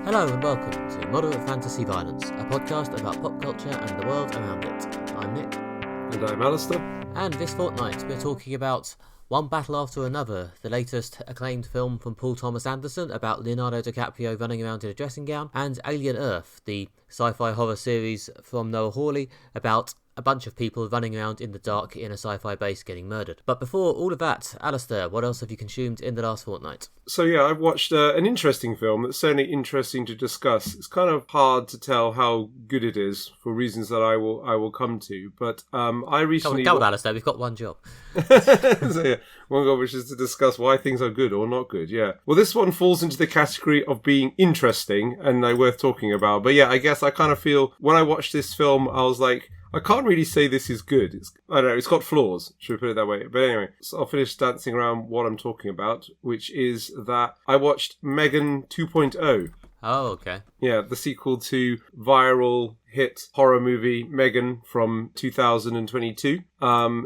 Hello and welcome to Moderate Fantasy Violence, a podcast about pop culture and the world around it. I'm Nick. And I'm Alastair. And this fortnight we're talking about One Battle After Another, the latest acclaimed film from Paul Thomas Anderson about Leonardo DiCaprio running around in a dressing gown, and Alien Earth, the sci-fi horror series from Noah Hawley about a bunch of people running around in the dark in a sci-fi base getting murdered. But before all of that, Alastair, what else have you consumed in the last fortnight? So yeah, I've watched an interesting film that's certainly interesting to discuss. It's kind of hard to tell how good it is for reasons that I will come to. But I recently... Come on, Alastair, we've got one job. So yeah, one goal which is to discuss why things are good or not good, yeah. Well, this one falls into the category of being interesting and worth talking about. But yeah, I guess I kind of feel when I watched this film, I was like, I can't really say this is good. I don't know, it's got flaws, should we put it that way? But anyway, so I'll finish dancing around what I'm talking about, which is that I watched Megan 2.0. Oh, okay. Yeah, the sequel to viral hit horror movie Megan from 2022.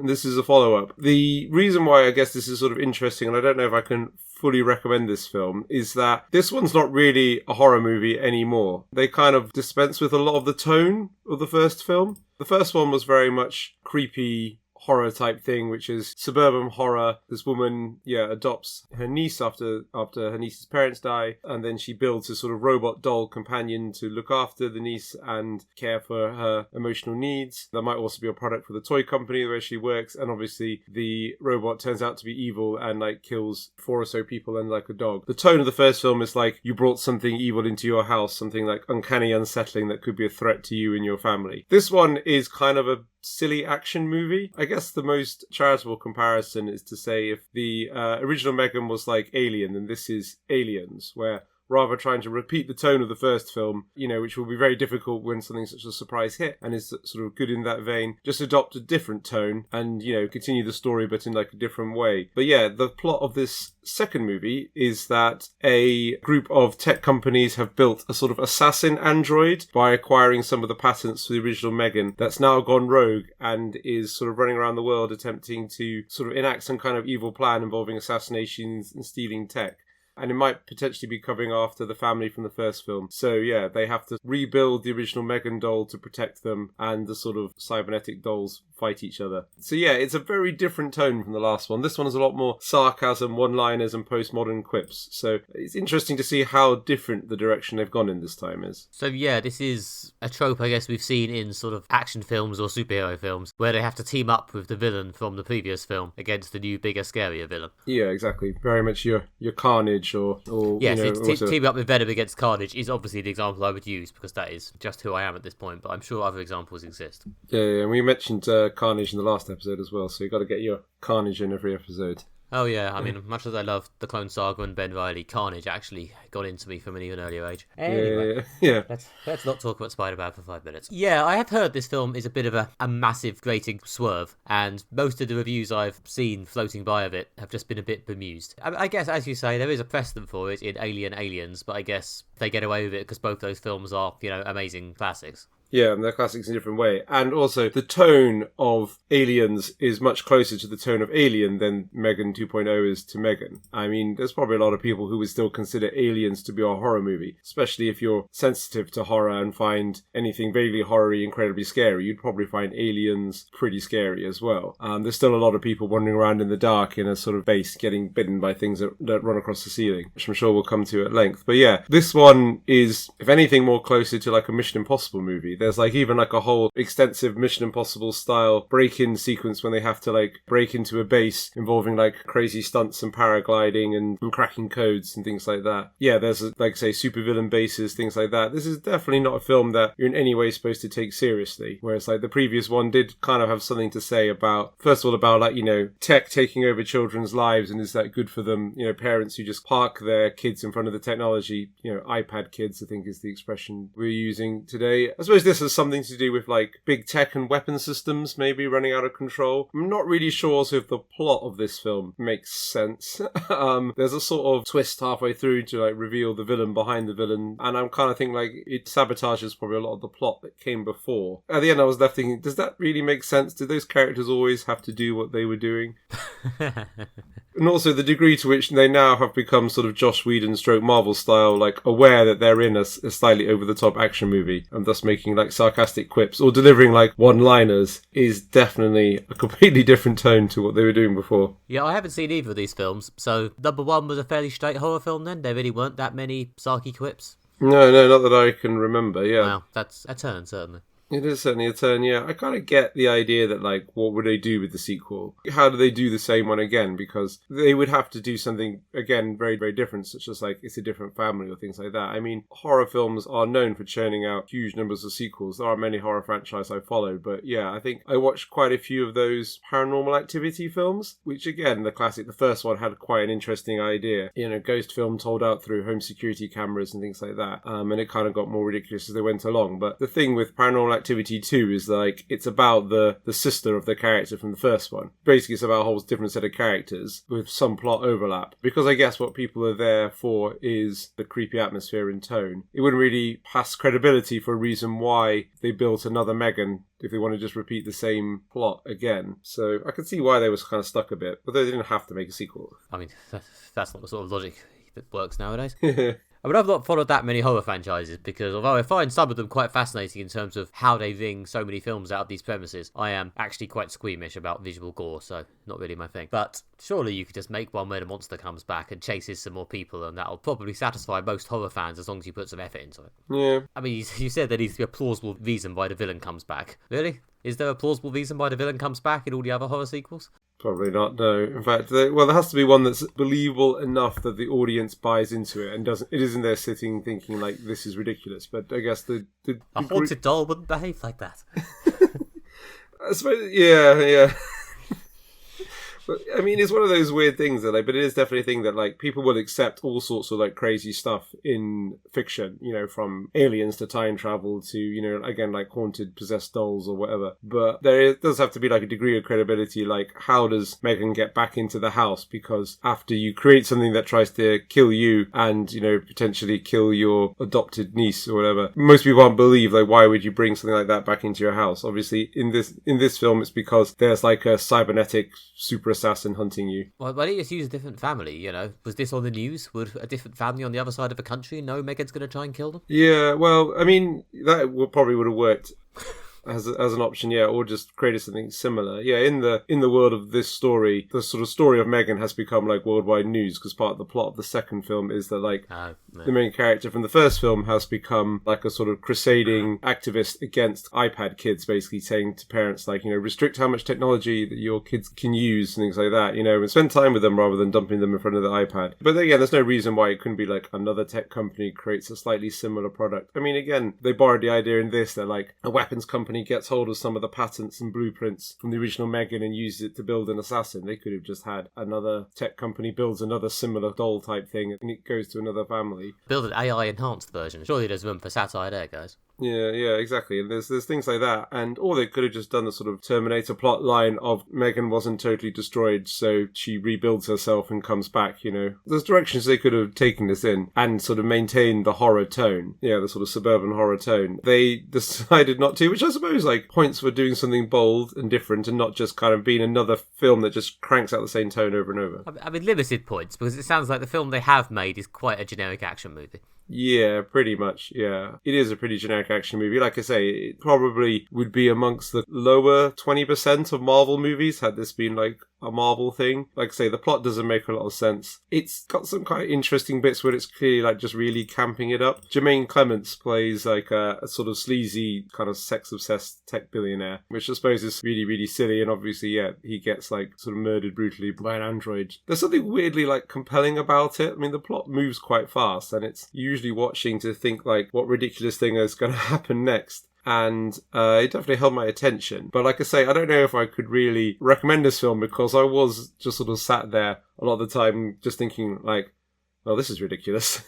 This is a follow-up. The reason why I guess this is sort of interesting, and I don't know if I can fully recommend this film, is that this one's not really a horror movie anymore. They kind of dispense with a lot of the tone of the first film. The first one was very much creepy horror type thing, which is suburban horror. This woman, adopts her niece after her niece's parents die, and then she builds a sort of robot doll companion to look after the niece and care for her emotional needs. That might also be a product for the toy company where she works, and obviously the robot turns out to be evil and kills 4 or so people and a dog. The tone of the first film is like you brought something evil into your house, something uncanny, unsettling that could be a threat to you and your family. This one is kind of a silly action movie. I guess the most charitable comparison is to say if the original Megan was like Alien, then this is Aliens, where rather trying to repeat the tone of the first film, which will be very difficult when something such a surprise hit and is sort of good in that vein, just adopt a different tone and, continue the story but in a different way. But yeah, the plot of this second movie is that a group of tech companies have built a sort of assassin android by acquiring some of the patents for the original Megan that's now gone rogue and is sort of running around the world attempting to sort of enact some kind of evil plan involving assassinations and stealing tech. And it might potentially be coming after the family from the first film. So yeah, they have to rebuild the original Megan doll to protect them, and the sort of cybernetic dolls fight each other. So yeah, it's a very different tone from the last one. This one has a lot more sarcasm, one-liners, and postmodern quips. So it's interesting to see how different the direction they've gone in this time is. So yeah, this is a trope I guess we've seen in sort of action films or superhero films, where they have to team up with the villain from the previous film against the new, bigger, scarier villain. Yeah, exactly. Very much your Carnage or yes, teaming up with Venom against Carnage is obviously the example I would use because that is just who I am at this point, but I'm sure other examples exist. Yeah, and we mentioned Carnage in the last episode as well, so you've got to get your Carnage in every episode. Oh yeah, I mean, much as I love the Clone Saga and Ben Reilly, Carnage actually got into me from an even earlier age. Anyway, yeah. Let's not talk about Spider-Man for 5 minutes. Yeah, I have heard this film is a bit of a massive grating swerve, and most of the reviews I've seen floating by of it have just been a bit bemused. I guess, as you say, there is a precedent for it in Aliens, but I guess they get away with it because both those films are, amazing classics. Yeah, and they're classics in a different way. And also, the tone of Aliens is much closer to the tone of Alien than Megan 2.0 is to Megan. I mean, there's probably a lot of people who would still consider Aliens to be a horror movie, especially if you're sensitive to horror and find anything vaguely horror-y incredibly scary. You'd probably find Aliens pretty scary as well. There's still a lot of people wandering around in the dark in a sort of base getting bitten by things that run across the ceiling, which I'm sure we'll come to at length. But yeah, this one is, if anything, more closer to a Mission Impossible movie. There's even a whole extensive Mission Impossible style break-in sequence when they have to break into a base involving crazy stunts and paragliding and cracking codes and things like that. Yeah, there's say supervillain bases, things like that. This is definitely not a film that you're in any way supposed to take seriously. Whereas the previous one did kind of have something to say about, first of all, about tech taking over children's lives and is that good for them? Parents who just park their kids in front of the technology, iPad kids, I think is the expression we're using today. I suppose this has something to do with like big tech and weapon systems maybe running out of control. I'm not really sure also if the plot of this film makes sense. There's a sort of twist halfway through to like reveal the villain behind the villain, and I'm kind of thinking like it sabotages probably a lot of the plot that came before. At the end I was left thinking, does that really make sense? Did those characters always have to do what they were doing? And also the degree to which they now have become sort of Joss Whedon stroke Marvel style, like aware that they're in a slightly over-the-top action movie and thus making like sarcastic quips or delivering like one-liners is definitely a completely different tone to what they were doing before. Yeah, I haven't seen either of these films, so number one was a fairly straight horror film then? There really weren't that many sarky quips? No, not that I can remember, yeah. Wow, that's a turn, certainly. It is certainly a turn, yeah. I kind of get the idea that, like, what would they do with the sequel? How do they do the same one again? Because they would have to do something, again, very, very different, such as, like, it's a different family or things like that. I mean, horror films are known for churning out huge numbers of sequels. There are many horror franchises I follow, but yeah, I think I watched quite a few of those Paranormal Activity films, which, again, the classic, the first one had quite an interesting idea. You know, ghost film told out through home security cameras and things like that. And it kind of got more ridiculous as they went along. But the thing with Paranormal Activity 2 is like it's about the sister of the character from the first one. Basically it's about a whole different set of characters with some plot overlap, because I guess what people are there for is the creepy atmosphere and tone. It wouldn't really pass credibility for a reason why they built another Megan if they want to just repeat the same plot again. So I can see why they was kind of stuck a bit, but they didn't have to make a sequel. I mean, that's not the sort of logic that works nowadays. I mean, I've not followed that many horror franchises because although I find some of them quite fascinating in terms of how they wring so many films out of these premises, I am actually quite squeamish about visual gore, so not really my thing. But surely you could just make one where the monster comes back and chases some more people, and that'll probably satisfy most horror fans as long as you put some effort into it. Yeah. I mean, you said there needs to be a plausible reason why the villain comes back. Really? Is there a plausible reason why the villain comes back in all the other horror sequels? Probably not, no. In fact, there has to be one that's believable enough that the audience buys into it and it isn't there sitting thinking, like, this is ridiculous. But I guess a haunted doll wouldn't behave like that. I suppose, yeah. But, I mean, it's one of those weird things that, like, but it is definitely a thing that, like, people will accept all sorts of, like, crazy stuff in fiction, you know, from aliens to time travel to, you know, again, like, haunted, possessed dolls or whatever. But does have to be, like, a degree of credibility, like, how does Megan get back into the house? Because after you create something that tries to kill you and, you know, potentially kill your adopted niece or whatever, most people won't believe, like, why would you bring something like that back into your house? Obviously, in this film, it's because there's, like, a cybernetic super assassin hunting you. Well, why don't you just use a different family, you know? Was this on the news? Would a different family on the other side of the country know Megan's going to try and kill them? Yeah, well, I mean, that probably would have worked as an option, yeah, or just created something similar. Yeah, in the world of this story, the sort of story of Megan has become like worldwide news because part of the plot of the second film is that like the main character from the first film has become like a sort of crusading activist against iPad kids, basically saying to parents like, you know, restrict how much technology that your kids can use and things like that, you know, and spend time with them rather than dumping them in front of the iPad. But again, there's no reason why it couldn't be like another tech company creates a slightly similar product. I mean, again, they borrowed the idea in this that like a weapons company gets hold of some of the patents and blueprints from the original Megan and uses it to build an assassin. They could have just had another tech company builds another similar doll type thing and it goes to another family. Build an AI enhanced version. Surely there's room for satire there, guys. Yeah, exactly. And there's things like that. And or they could have just done the sort of Terminator plot line of Megan wasn't totally destroyed, so she rebuilds herself and comes back, you know. There's directions they could have taken this in and sort of maintained the horror tone. Yeah, the sort of suburban horror tone. They decided not to, which I suppose like points for doing something bold and different and not just kind of being another film that just cranks out the same tone over and over. I mean, limited points, because it sounds like the film they have made is quite a generic action movie. Yeah, pretty much, yeah. It is a pretty generic action movie. Like I say, it probably would be amongst the lower 20% of Marvel movies had this been like a Marvel thing. Like I say, the plot doesn't make a lot of sense. It's got some kind of interesting bits where it's clearly like just really camping it up. Jermaine Clements plays like a sort of sleazy kind of sex-obsessed tech billionaire, which I suppose is really, really silly. And obviously, yeah, he gets like sort of murdered brutally by an android. There's something weirdly like compelling about it. I mean, the plot moves quite fast and it's usually watching to think like what ridiculous thing is going to happen next. And it definitely held my attention. But like I say, I don't know if I could really recommend this film because I was just sort of sat there a lot of the time just thinking like, well, this is ridiculous.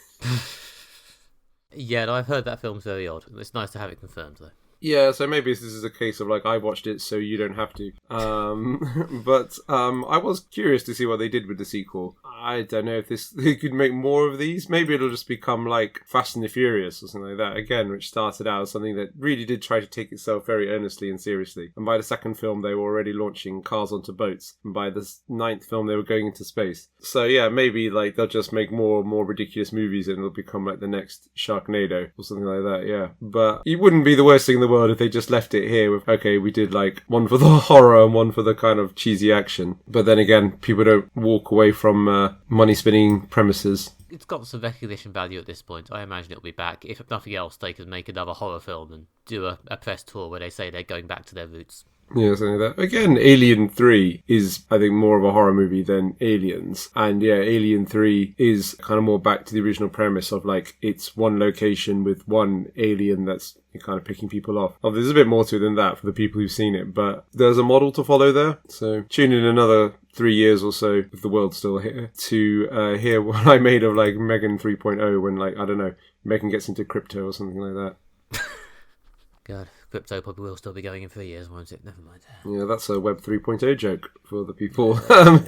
Yeah, no, I've heard that film's very odd. It's nice to have it confirmed though. Yeah, so maybe this is a case of like, I watched it so you don't have to. But I was curious to see what they did with the sequel. I don't know if they could make more of these. Maybe it'll just become like Fast and the Furious or something like that again, which started out as something that really did try to take itself very earnestly and seriously. And by the second film, they were already launching cars onto boats. And by the ninth film, they were going into space. So yeah, maybe like they'll just make more and more ridiculous movies and it'll become like the next Sharknado or something like that. Yeah, but it wouldn't be the worst thing in the world if they just left it here with, okay, we did like one for the horror and one for the kind of cheesy action. But then again, people don't walk away from money spinning premises. It's got some recognition value at this point. I imagine it'll be back. If nothing else, they could make another horror film and do a press tour where they say they're going back to their roots. Yeah, something like that. Again, Alien 3 is, I think, more of a horror movie than Aliens. And yeah, Alien 3 is kind of more back to the original premise of like, it's one location with one alien that's kind of picking people off. Oh, there's a bit more to it than that for the people who've seen it, but there's a model to follow there. So tune in another 3 years or so, if the world's still here, to hear what I made of like Megan 3.0 when like, I don't know, Megan gets into crypto or something like that. God. Crypto probably will still be going in 3 years, won't it? Never mind. Yeah, that's a Web 3.0 joke for the people. For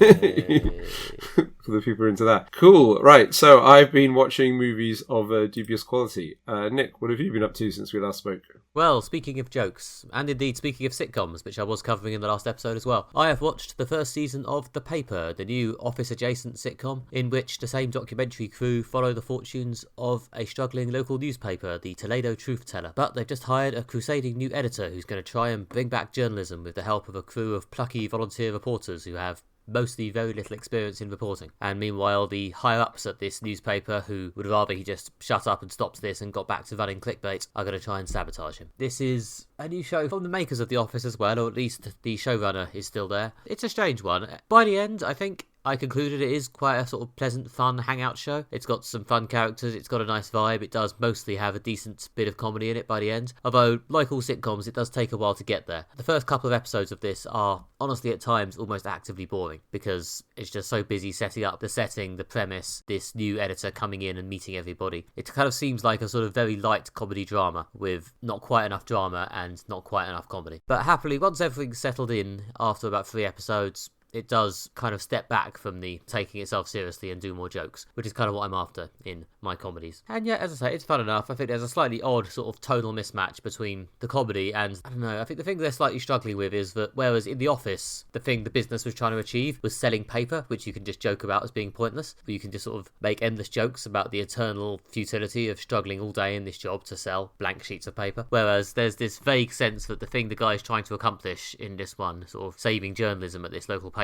the people into that. Cool. Right. So I've been watching movies of dubious quality. Nick, what have you been up to since we last spoke? Well, speaking of jokes, and indeed speaking of sitcoms, which I was covering in the last episode as well, I have watched the first season of The Paper, the new office-adjacent sitcom, in which the same documentary crew follow the fortunes of a struggling local newspaper, the Toledo Truth Teller. But they've just hired a crusading new editor who's going to try and bring back journalism with the help of a crew of plucky volunteer reporters who have mostly very little experience in reporting. And meanwhile, the higher-ups at this newspaper, who would rather he just shut up and stopped this and got back to running clickbait, are going to try and sabotage him. This is a new show from the makers of The Office as well, or at least the showrunner is still there. It's a strange one. By the end, I think I concluded it is quite a sort of pleasant, fun hangout show. It's got some fun characters, it's got a nice vibe, it does mostly have a decent bit of comedy in it by the end. Although, like all sitcoms, it does take a while to get there. The first couple of episodes of this are, honestly at times, almost actively boring, because it's just so busy setting up the setting, the premise, this new editor coming in and meeting everybody. It kind of seems like a sort of very light comedy drama, with not quite enough drama and not quite enough comedy. But happily, once everything's settled in, after about 3 episodes, it does kind of step back from the taking itself seriously and do more jokes, which is kind of what I'm after in my comedies. And yeah, as I say, it's fun enough. I think there's a slightly odd sort of tonal mismatch between the comedy and, I don't know, I think the thing they're slightly struggling with is that whereas in The Office, the thing the business was trying to achieve was selling paper, which you can just joke about as being pointless, but you can just sort of make endless jokes about the eternal futility of struggling all day in this job to sell blank sheets of paper. Whereas there's this vague sense that the thing the guy is trying to accomplish in this one, sort of saving journalism at this local paper,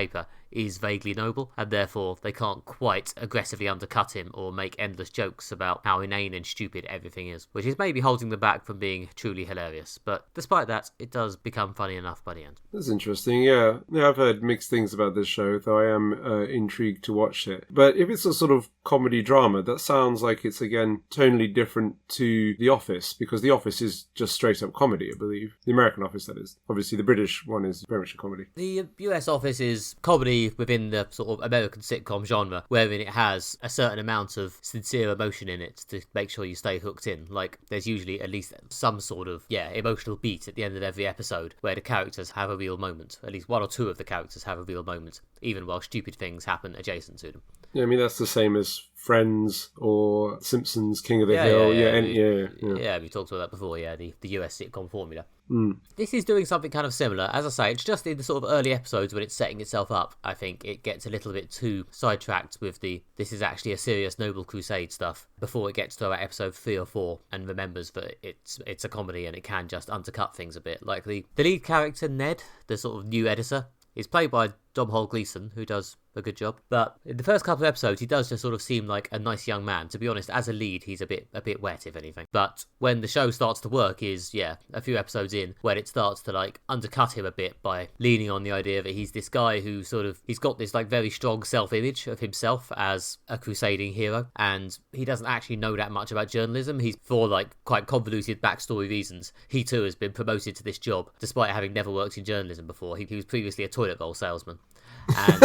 is vaguely noble, and therefore they can't quite aggressively undercut him or make endless jokes about how inane and stupid everything is, which is maybe holding them back from being truly hilarious. But despite that, it does become funny enough by the end. That's interesting, yeah. I've heard mixed things about this show, though I am intrigued to watch it. But if it's a sort of comedy drama, that sounds like it's, again, tonally different to The Office, because The Office is just straight up comedy, I believe. The American Office, that is. Obviously, the British one is very much a comedy. The US Office is comedy within the sort of American sitcom genre, wherein it has a certain amount of sincere emotion in it to make sure you stay hooked in. Like, there's usually at least some sort of, emotional beat at the end of every episode where the characters have a real moment. At least one or two of the characters have a real moment, even while stupid things happen adjacent to them. Yeah, I mean, that's the same as Friends or Simpsons, King of the Hill. Yeah, we talked about that before, the US sitcom formula. This is doing something kind of similar. As I say, it's just in the sort of early episodes when it's setting itself up, I think it gets a little bit too sidetracked with this is actually a serious noble crusade stuff before it gets to about episode 3 or 4 and remembers that it's a comedy and it can just undercut things a bit. Like the lead character, Ned, the sort of new editor, is played by Domhnall Gleeson, who does a good job. But in the first couple of episodes, he does just sort of seem like a nice young man. To be honest, as a lead, he's a bit wet, if anything. But when the show starts to work is, a few episodes in, when it starts to, like, undercut him a bit by leaning on the idea that he's this guy who sort of, he's got this, like, very strong self-image of himself as a crusading hero, and he doesn't actually know that much about journalism. He's, for, like, quite convoluted backstory reasons, he too has been promoted to this job, despite having never worked in journalism before. He was previously a toilet roll salesman. And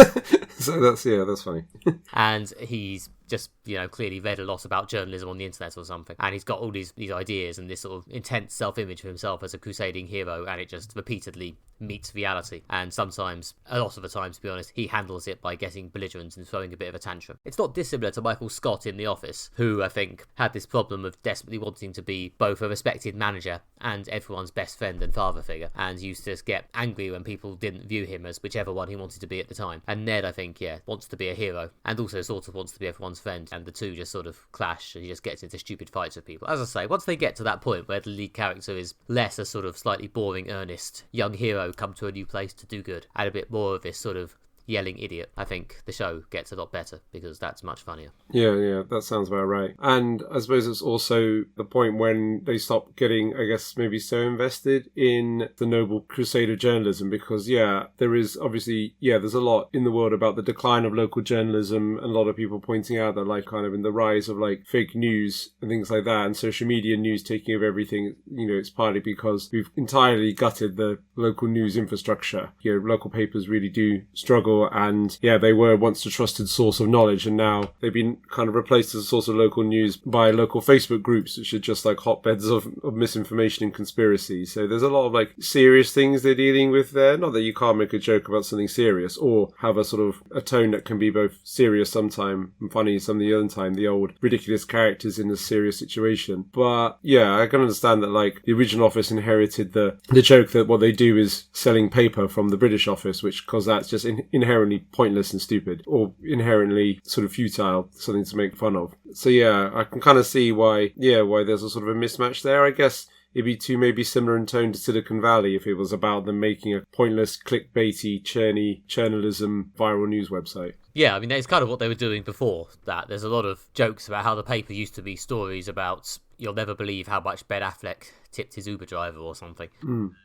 So that's funny. And he's just, clearly read a lot about journalism on the internet or something. And he's got all these ideas and this sort of intense self-image of himself as a crusading hero, and it just repeatedly meets reality. And sometimes, a lot of the time, to be honest, he handles it by getting belligerent and throwing a bit of a tantrum. It's not dissimilar to Michael Scott in The Office, who I think had this problem of desperately wanting to be both a respected manager and everyone's best friend and father figure, and used to get angry when people didn't view him as whichever one he wanted to be at the time. And Ned, I think, wants to be a hero, and also sort of wants to be everyone's friend, and the two just sort of clash, and he just gets into stupid fights with people. As I say, once they get to that point where the lead character is less a sort of slightly boring, earnest young hero come to a new place to do good, and a bit more of this sort of yelling idiot, I think the show gets a lot better, because that's much funnier. Yeah, that sounds about right. And I suppose it's also the point when they stop getting, I guess, maybe so invested in the noble crusade of journalism, because, there is obviously, there's a lot in the world about the decline of local journalism, and a lot of people pointing out that, like, kind of in the rise of, like, fake news and things like that, and social media news taking over everything, it's partly because we've entirely gutted the local news infrastructure. Local papers really do struggle, and they were once a trusted source of knowledge, and now they've been kind of replaced as a source of local news by local Facebook groups, which are just like hotbeds of misinformation and conspiracy. So there's a lot of like serious things they're dealing with there. Not that you can't make a joke about something serious or have a sort of a tone that can be both serious sometime and funny some of the other time, the old ridiculous characters in a serious situation. But I can understand that like the original Office inherited the joke that what they do is selling paper from the British Office, which, because that's just inherently pointless and stupid, or inherently sort of futile, something to make fun of. So I can kind of see why there's a sort of a mismatch there. I guess it'd be too maybe similar in tone to Silicon Valley if it was about them making a pointless, clickbaity, churny journalism viral news website. Yeah, I mean, it's kind of what they were doing before that. There's a lot of jokes about how the paper used to be stories about, you'll never believe how much Ben Affleck tipped his Uber driver or something.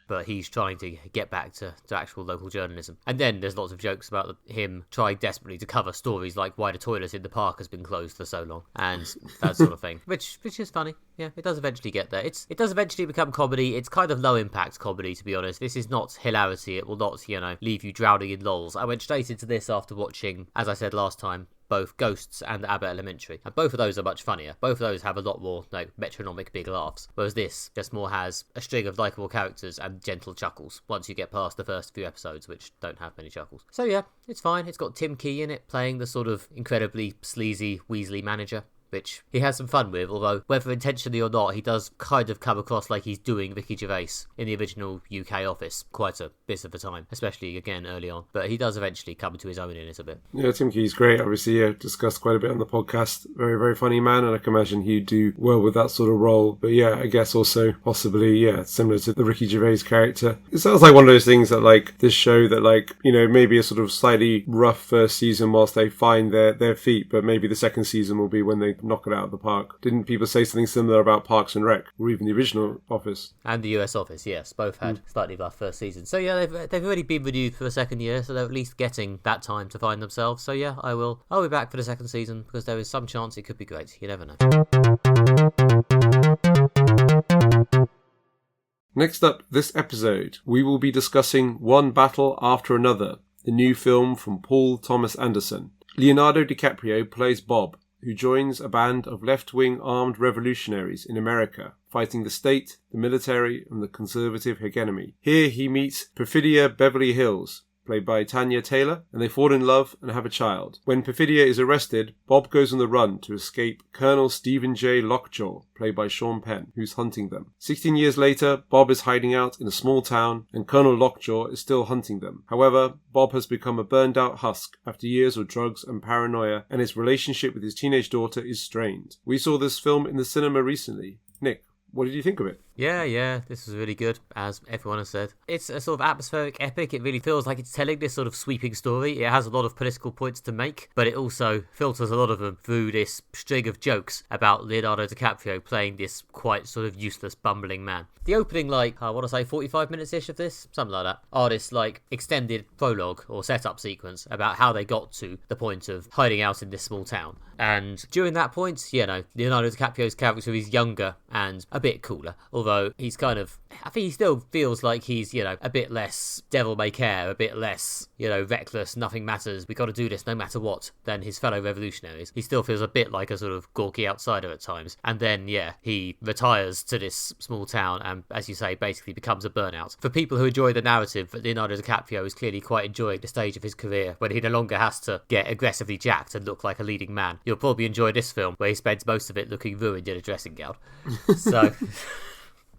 But he's trying to get back to actual local journalism. And then there's lots of jokes about him trying desperately to cover stories like why the toilet in the park has been closed for so long, and that sort of thing, which is funny. Yeah, it does eventually get there. It does eventually become comedy. It's kind of low-impact comedy, to be honest. This is not hilarity. It will not, leave you drowning in lols. I went straight into this after watching, as I said last time, both Ghosts and Abbott Elementary, and both of those are much funnier. Both of those have a lot more metronomic big laughs, whereas this just more has a string of likeable characters and gentle chuckles once you get past the first few episodes, which don't have many chuckles. So it's fine. It's got Tim Key in it playing the sort of incredibly sleazy Weasley manager, which he has some fun with, although whether intentionally or not, he does kind of come across like he's doing Ricky Gervais in the original UK Office quite a bit of the time, especially again early on. But he does eventually come to his own in it a bit. Yeah, Tim Key's great. Obviously, discussed quite a bit on the podcast. Very, very funny man, and I can imagine he'd do well with that sort of role. But I guess also possibly, similar to the Ricky Gervais character. It sounds like one of those things that like this show that like, maybe a sort of slightly rough first season whilst they find their feet, but maybe the second season will be when they knock it out of the park. Didn't people say something similar about Parks and Rec, or even the original Office? And the US Office, yes. Both had slightly rough first season. So they've already been renewed for the second year, so they're at least getting that time to find themselves. So I'll be back for the second season, because there is some chance it could be great. You never know. Next up this episode, we will be discussing One Battle After Another, the new film from Paul Thomas Anderson. Leonardo DiCaprio plays Bob, who joins a band of left-wing armed revolutionaries in America, fighting the state, the military, and the conservative hegemony. Here he meets Perfidia Beverly Hills, played by Tanya Taylor, and they fall in love and have a child. When Perfidia is arrested, Bob goes on the run to escape Colonel Stephen J. Lockjaw, played by Sean Penn, who's hunting them. 16 years later, Bob is hiding out in a small town, and Colonel Lockjaw is still hunting them. However, Bob has become a burned-out husk after years of drugs and paranoia, and his relationship with his teenage daughter is strained. We saw this film in the cinema recently. Nick, what did you think of it? Yeah, this was really good, as everyone has said. It's a sort of atmospheric epic. It really feels like it's telling this sort of sweeping story. It has a lot of political points to make, but it also filters a lot of them through this string of jokes about Leonardo DiCaprio playing this quite sort of useless, bumbling man. The opening, 45 minutes-ish of this? Something like that. Are this, extended prologue or setup sequence about how they got to the point of hiding out in this small town. And during that point, Leonardo DiCaprio's character is younger and a bit cooler, although although he's kind of, I think he still feels like he's, a bit less devil may care, a bit less, reckless, nothing matters, we got to do this no matter what, than his fellow revolutionaries. He still feels a bit like a sort of gawky outsider at times. And then, he retires to this small town and, as you say, basically becomes a burnout. For people who enjoy the narrative, Leonardo DiCaprio is clearly quite enjoying the stage of his career when he no longer has to get aggressively jacked and look like a leading man. You'll probably enjoy this film where he spends most of it looking ruined in a dressing gown. So...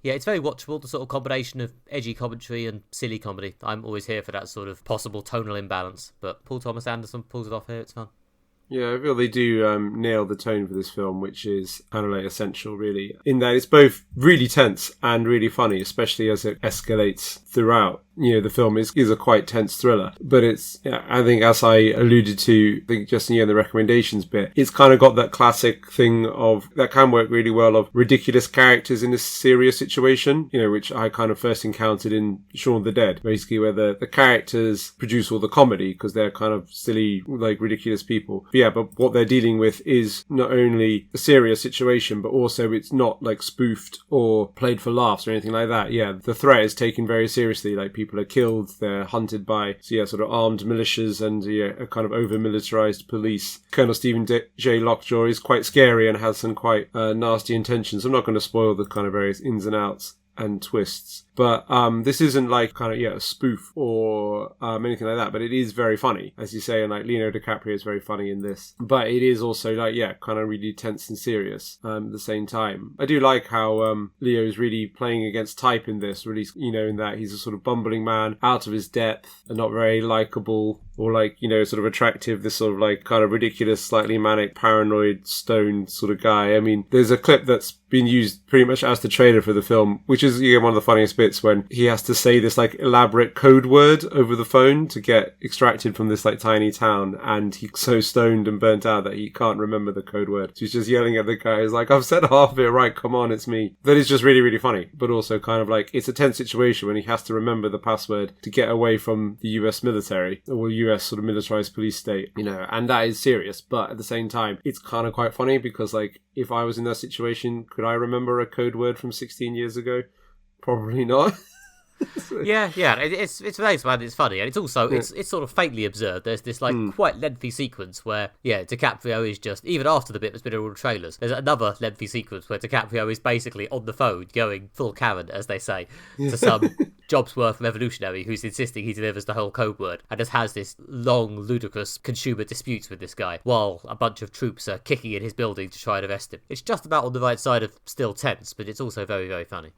yeah, it's very watchable, the sort of combination of edgy commentary and silly comedy. I'm always here for that sort of possible tonal imbalance, but Paul Thomas Anderson pulls it off here, it's fun. Yeah, I feel they do nail the tone for this film, which is kind of like essential, really, in that it's both really tense and really funny, especially as it escalates throughout. The film is a quite tense thriller, but it's, I think, as I alluded to, I think just in the recommendations bit, it's kind of got that classic thing of, that can work really well, of ridiculous characters in a serious situation, which I kind of first encountered in Shaun of the Dead, basically, where the characters produce all the comedy because they're kind of silly, like ridiculous people. But what they're dealing with is not only a serious situation, but also it's not like spoofed or played for laughs or anything like that. The threat is taken very seriously, like people are killed, they're hunted by sort of armed militias and a kind of over-militarized police. Colonel Stephen J. Lockjaw is quite scary and has some quite nasty intentions. I'm not going to spoil the kind of various ins and outs and twists, but this isn't like kind of a spoof or anything like that, but it is very funny, as you say, and like Leonardo DiCaprio is very funny in this, but it is also like kind of really tense and serious at the same time. I do like how Leo is really playing against type in this, really, in that he's a sort of bumbling man out of his depth and not very likable or sort of attractive, this sort of like kind of ridiculous, slightly manic, paranoid, stoned sort of guy. I mean, there's a clip that's been used pretty much as the trailer for the film, which is one of the funniest bits, when he has to say this like elaborate code word over the phone to get extracted from this like tiny town, and he's so stoned and burnt out that he can't remember the code word. So he's just yelling at the guy. He's like, I've said half of it right, come on, it's me. That is just really, really funny, but also kind of like, it's a tense situation when he has to remember the password to get away from the US military, or US sort of militarized police state, and that is serious, but at the same time, it's kind of quite funny because like, if I was in that situation, could I remember a code word from 16 years ago? Probably not. It's very smart, it's funny, and it's also it's sort of faintly absurd. There's this like quite lengthy sequence where DiCaprio is just, even after the bit that's been in all the trailers, there's another lengthy sequence where DiCaprio is basically on the phone going full Karen, as they say, to some Jobsworth revolutionary who's insisting he delivers the whole code word, and just has this long, ludicrous consumer disputes with this guy while a bunch of troops are kicking in his building to try and arrest him. It's just about on the right side of still tense, but it's also very, very funny.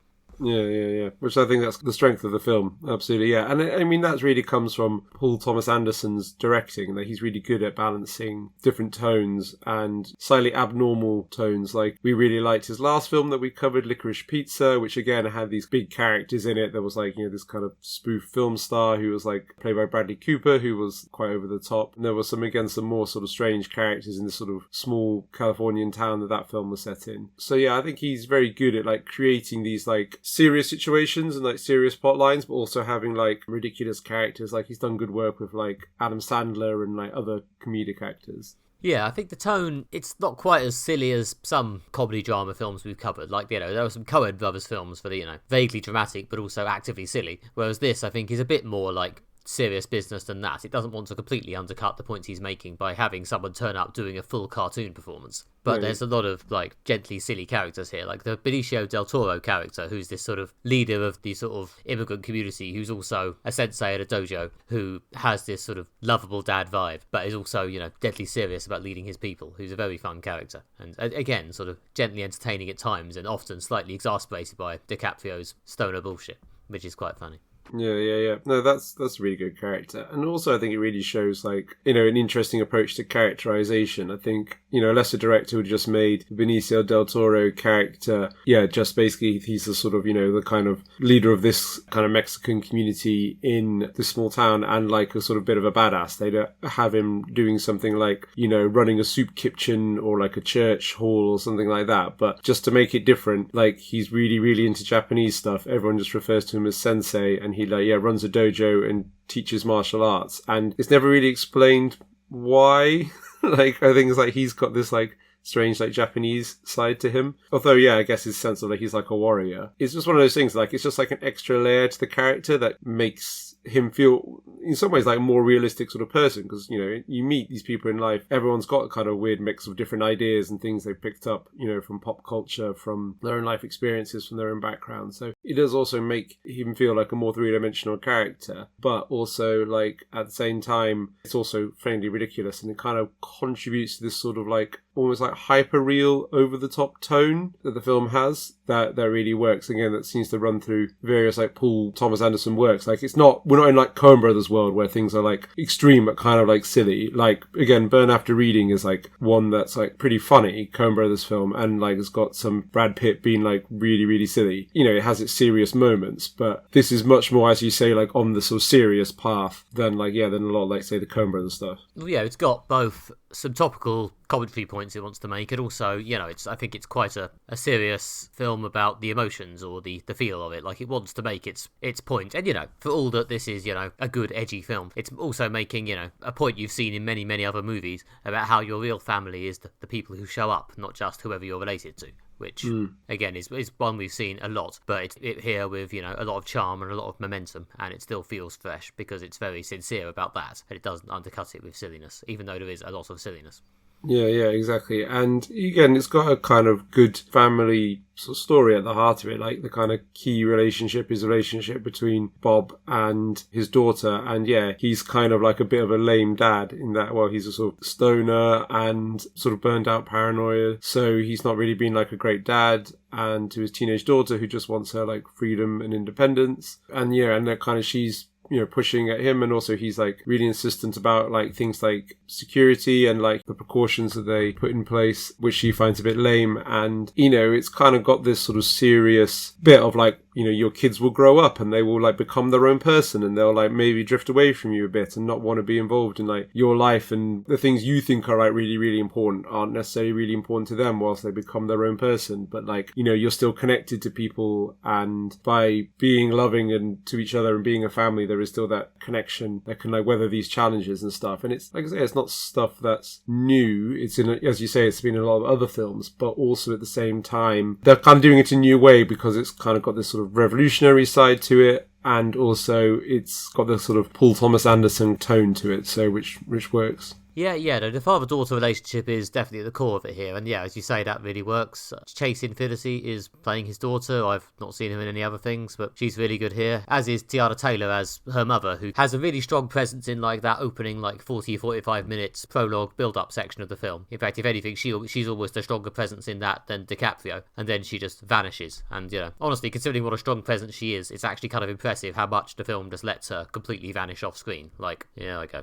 Yeah. Which I think that's the strength of the film. Absolutely, yeah. And I mean, that really comes from Paul Thomas Anderson's directing, that he's really good at balancing different tones and slightly abnormal tones. Like, we really liked his last film that we covered, Licorice Pizza, which again had these big characters in it. There was like, this kind of spoof film star who was like played by Bradley Cooper, who was quite over the top. And there was some more sort of strange characters in this sort of small Californian town that film was set in. So yeah, I think he's very good at like creating these like serious situations and like serious plot lines, but also having like ridiculous characters. Like, he's done good work with like Adam Sandler and like other comedic actors. Yeah, I think the tone, it's not quite as silly as some comedy drama films we've covered. Like, there were some Coen brothers films for the, vaguely dramatic but also actively silly. Whereas this, I think, is a bit more like serious business than that. It doesn't want to completely undercut the points he's making by having someone turn up doing a full cartoon performance. But there's a lot of like gently silly characters here, like the Benicio del Toro character, who's this sort of leader of the sort of immigrant community, who's also a sensei at a dojo, who has this sort of lovable dad vibe, but is also, deadly serious about leading his people, who's a very fun character. And again, sort of gently entertaining at times and often slightly exasperated by DiCaprio's stoner bullshit, which is quite funny. Yeah. No, that's a really good character. And also I think it really shows like, an interesting approach to characterization. I think, Alastair director who just made Benicio del Toro character, just basically he's the sort of, the kind of leader of this kind of Mexican community in this small town and like a sort of bit of a badass. They don't have him doing something like, running a soup kitchen or like a church hall or something like that. But just to make it different, like he's really, really into Japanese stuff. Everyone just refers to him as sensei, and he runs a dojo and teaches martial arts, and it's never really explained why. Like, I think it's like he's got this like strange like Japanese side to him. Although, yeah, I guess his sense of like he's like a warrior. It's just one of those things, like it's just like an extra layer to the character that makes him feel in some ways like a more realistic sort of person, because you meet these people in life, everyone's got a kind of weird mix of different ideas and things they've picked up from pop culture, from their own life experiences, from their own background. So it does also make him feel like a more three-dimensional character, but also like at the same time it's also fairly ridiculous, and it kind of contributes to this sort of like almost like hyper real, over the top tone that the film has that really works. Again, that seems to run through various like Paul Thomas Anderson works. Like we're not in like Coen Brothers world where things are like extreme but kind of like silly. Like again, Burn After Reading is like one that's like pretty funny Coen Brothers film, and like it's got some Brad Pitt being like really, really silly. It has its serious moments, but this is much more, as you say, like on the sort of serious path than a lot of like say the Coen Brothers stuff. Well, yeah, it's got both some topical commentary points it wants to make, and also, I think it's quite a serious film about the emotions or the feel of it. Like, it wants to make its point. And, for all that this is, a good, edgy film, it's also making, a point you've seen in many, many other movies about how your real family is the people who show up, not just whoever you're related to. Which, again, is one we've seen a lot, but it's here with, a lot of charm and a lot of momentum, and it still feels fresh because it's very sincere about that, and it doesn't undercut it with silliness, even though there is a lot of silliness. Yeah, exactly. And again, it's got a kind of good family sort of story at the heart of it. Like the kind of key relationship is the relationship between Bob and his daughter. And yeah, he's kind of like a bit of a lame dad in that, well, he's a sort of stoner and sort of burned out paranoia. So he's not really been like a great dad. And to his teenage daughter who just wants her like freedom and independence. And yeah, and that kind of she's pushing at him, and also he's like really insistent about like things like security and like the precautions that they put in place, which she finds a bit lame. And it's kind of got this sort of serious bit of like, your kids will grow up and they will like become their own person, and they'll like maybe drift away from you a bit and not want to be involved in like your life, and the things you think are like really, really important aren't necessarily really important to them whilst they become their own person. But like, you're still connected to people, and by being loving and to each other and being a family, there is still that connection that can like weather these challenges and stuff. And it's like I say, it's not stuff that's new. It's as you say, it's been in a lot of other films, but also at the same time they're kind of doing it in a new way because it's kind of got this sort of revolutionary side to it, and also it's got this sort of Paul Thomas Anderson tone to it, so which works. Yeah, the father-daughter relationship is definitely at the core of it here, and yeah, as you say, that really works. Chase Infinity is playing his daughter. I've not seen her in any other things, but she's really good here, as is Tiana Taylor as her mother, who has a really strong presence in like that opening like 40-45 minutes prologue build-up section of the film. In fact, if anything, she's almost a stronger presence in that than DiCaprio, and then she just vanishes. And honestly, considering what a strong presence she is, it's actually kind of impressive how much the film just lets her completely vanish off screen. Like,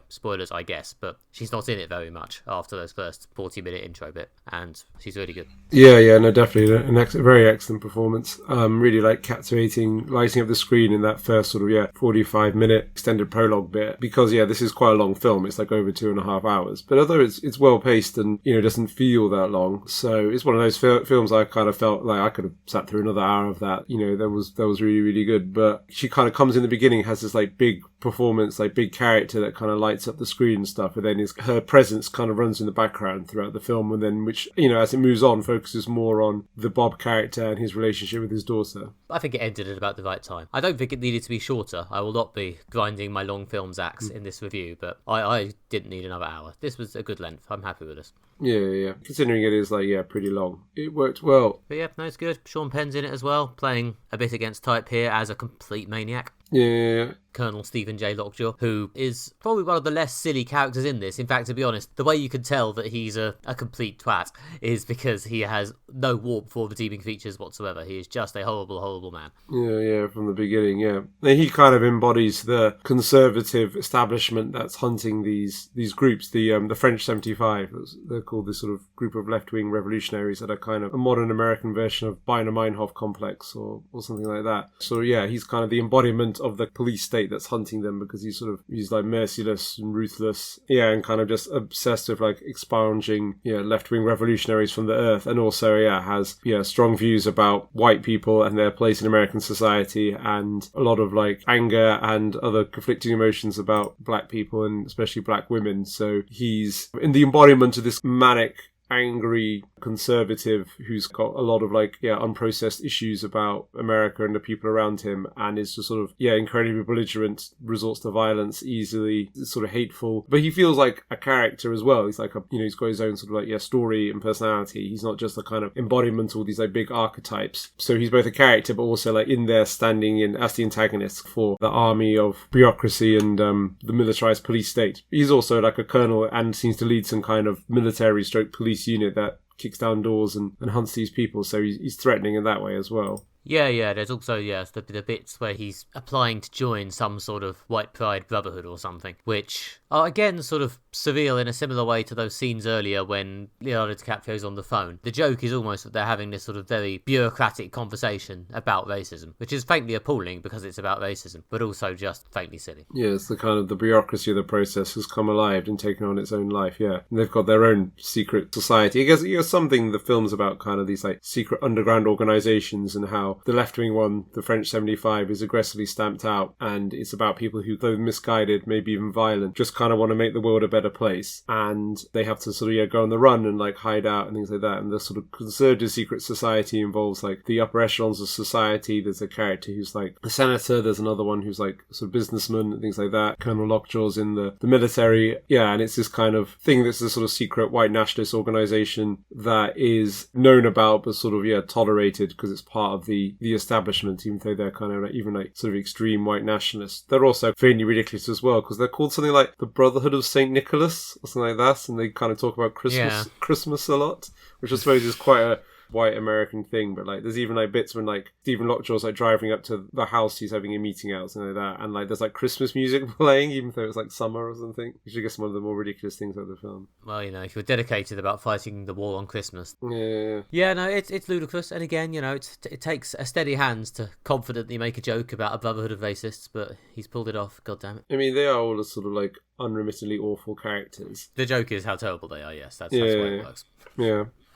spoilers, I guess, but she's not in it very much after those first 40-minute intro bit, and she's really good. Yeah, no, definitely a very excellent performance. Really like captivating, lighting up the screen in that first sort of 45-minute extended prologue bit, because this is quite a long film. It's like over 2.5 hours, but although it's well paced and doesn't feel that long, so it's one of those films I kind of felt like I could have sat through another hour of that. That was really, really good. But she kind of comes in the beginning, has this like big performance, like big character that kind of lights up the screen and stuff, and then her presence kind of runs in the background throughout the film, and then which as it moves on focuses more on the Bob character and his relationship with his daughter. I think it ended at about the right time. I don't think it needed to be shorter. I will not be grinding my long films axe in this review, but I didn't need another hour. This was a good length. I'm happy with this. Yeah. Considering it is like pretty long, it worked well. But yeah, no, it's good. Sean Penn's in it as well, playing a bit against type here as a complete maniac. Yeah. Colonel Stephen J. Lockjaw, who is probably one of the less silly characters in this. In fact, to be honest, the way you can tell that he's a complete twat is because he has no warmth or redeeming features whatsoever. He is just a horrible, horrible man. Yeah, from the beginning, yeah. He kind of embodies the conservative establishment that's hunting these groups, the French 75. They're called this sort of group of left-wing revolutionaries that are kind of a modern American version of Baader-Meinhof complex or something like that. So yeah, he's kind of the embodiment of the police state that's hunting them, because he's like merciless and ruthless, and kind of just obsessed with like expunging left-wing revolutionaries from the earth, and also has strong views about white people and their place in American society, and a lot of like anger and other conflicting emotions about black people and especially black women. So he's in the embodiment of this manic angry conservative who's got a lot of like unprocessed issues about America and the people around him, and is just sort of incredibly belligerent, resorts to violence easily, sort of hateful, but he feels like a character as well. He's like he's got his own sort of like story and personality. He's not just a kind of embodiment of all these like big archetypes. So he's both a character but also like in there standing in as the antagonist for the army of bureaucracy and the militarized police state. He's also like a colonel and seems to lead some kind of military stroke police unit that kicks down doors and hunts these people, so he's threatening in that way as well. Yeah, there's also, the bits where he's applying to join some sort of white pride brotherhood or something, which are, again, sort of surreal in a similar way to those scenes earlier when Leonardo DiCaprio's on the phone. The joke is almost that they're having this sort of very bureaucratic conversation about racism, which is faintly appalling because it's about racism, but also just faintly silly. Yeah, it's the kind of the bureaucracy of the process has come alive and taken on its own life, And they've got their own secret society. I guess something the film's about kind of these like secret underground organizations and how the left-wing one, the French 75, is aggressively stamped out, and it's about people who, though misguided, maybe even violent, just kind of want to make the world a better place, and they have to sort of go on the run and like hide out and things like that. And the sort of conservative secret society involves like the upper echelons of society. There's a character who's like a senator, there's another one who's like sort of businessman and things like that. Colonel Lockjaw's in the military, and it's this kind of thing that's a sort of secret white nationalist organization that is known about but sort of tolerated because it's part of the establishment, even though they're kind of like, even like sort of extreme white nationalists. They're also fairly ridiculous as well because they're called something like the Brotherhood of Saint Nicholas or something like that, and they kind of talk about Christmas a lot, which I suppose is quite a white American thing. But like there's even like bits when like Stephen Lockjaw's like driving up to the house he's having a meeting at or something like that, and like there's like Christmas music playing even though it's like summer or something, which I guess one of the more ridiculous things about the film. Well, if you're dedicated about fighting the war on Christmas. It's ludicrous, and again, it takes a steady hand to confidently make a joke about a brotherhood of racists, but he's pulled it off, god damn it. I mean, they are all sort of like unremittingly awful characters. The joke is how terrible they are, yes, that's the way it works.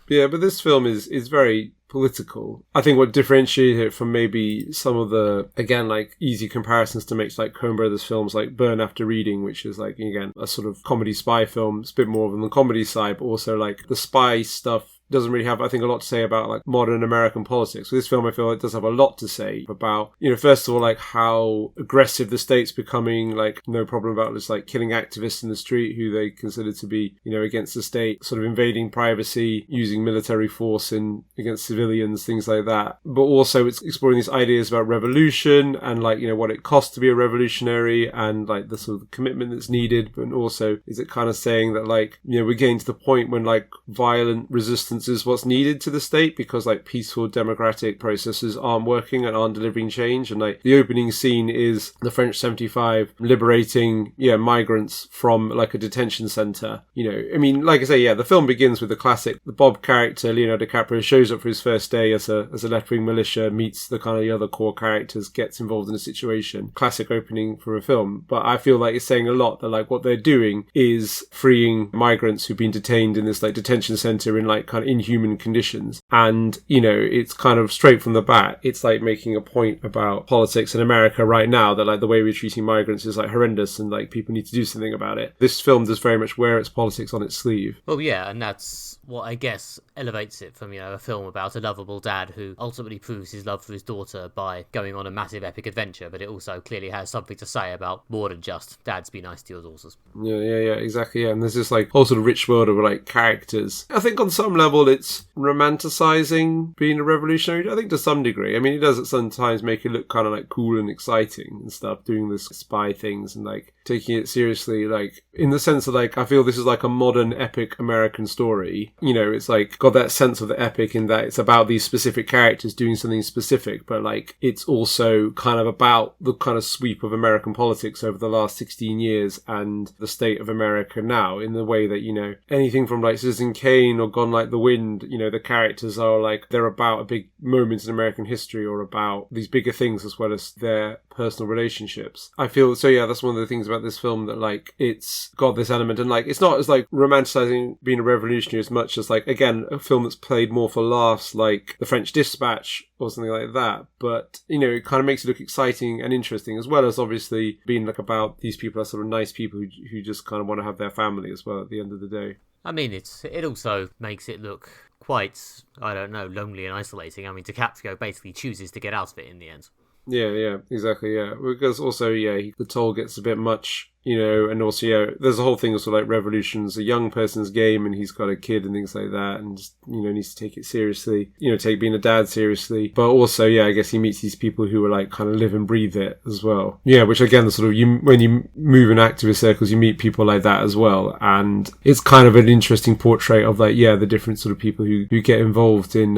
Yeah, but this film is very political. I think what differentiates it from maybe some of the, again, like easy comparisons to make like Coen Brothers films like Burn After Reading, which is like, again, a sort of comedy spy film. It's a bit more on the comedy side, but also like the spy stuff doesn't really have, I think, a lot to say about like modern American politics. So this film, I feel like, does have a lot to say about, first of all, like how aggressive the state's becoming, like no problem about just like killing activists in the street who they consider to be, against the state, sort of invading privacy, using military force against civilians, things like that. But also it's exploring these ideas about revolution and like, what it costs to be a revolutionary and like the sort of commitment that's needed. But also is it kind of saying that like, we're getting to the point when like violent resistance is what's needed to the state because like peaceful democratic processes aren't working and aren't delivering change. And like the opening scene is the French 75 liberating migrants from like a detention center. I mean, like I say, the film begins with the classic, the Bob character, Leonardo DiCaprio, shows up for his first day as a left-wing militia, meets the kind of the other core characters, gets involved in a situation. Classic opening for a film. But I feel like it's saying a lot that like what they're doing is freeing migrants who've been detained in this like detention center in like kind of inhuman conditions. And, it's kind of straight from the bat. It's like making a point about politics in America right now that like the way we're treating migrants is like horrendous and like people need to do something about it. This film does very much wear its politics on its sleeve. Well, yeah, and that's what I guess elevates it from, a film about a lovable dad who ultimately proves his love for his daughter by going on a massive epic adventure, but it also clearly has something to say about more than just dads be nice to your daughters. Yeah, exactly, And there's this like whole sort of rich world of like characters. I think on some level it's romanticizing being a revolutionary, I think to some degree. I mean, it does sometimes make it look kind of like cool and exciting and stuff, doing this spy things and like taking it seriously, like in the sense that like I feel this is like a modern epic American story. It's like got that sense of the epic in that it's about these specific characters doing something specific, but like it's also kind of about the kind of sweep of American politics over the last 16 years and the state of America now, in the way that, anything from like Citizen Kane or Gone Like the Wind, the characters are like, they're about a big moment in American history or about these bigger things as well as their personal relationships. I feel, that's one of the things about this film, that like it's got this element, and like it's not as like romanticizing being a revolutionary as much as like, again, a film that's played more for laughs like The French Dispatch or something like that. But, it kind of makes it look exciting and interesting, as well as obviously being like about these people are sort of nice people who just kind of want to have their family as well at the end of the day. I mean, it also makes it look quite, I don't know, lonely and isolating. I mean, DiCaprio basically chooses to get out of it in the end. Yeah, exactly, yeah. Because also, the toll gets a bit much, and also, there's a whole thing also like Revolution's a young person's game and he's got a kid and things like that and just, needs to take it seriously, take being a dad seriously. But also, I guess he meets these people who are like kind of live and breathe it as well. Yeah, which again, the sort of, when you move in activist circles, you meet people like that as well. And it's kind of an interesting portrait of like, the different sort of people who get involved in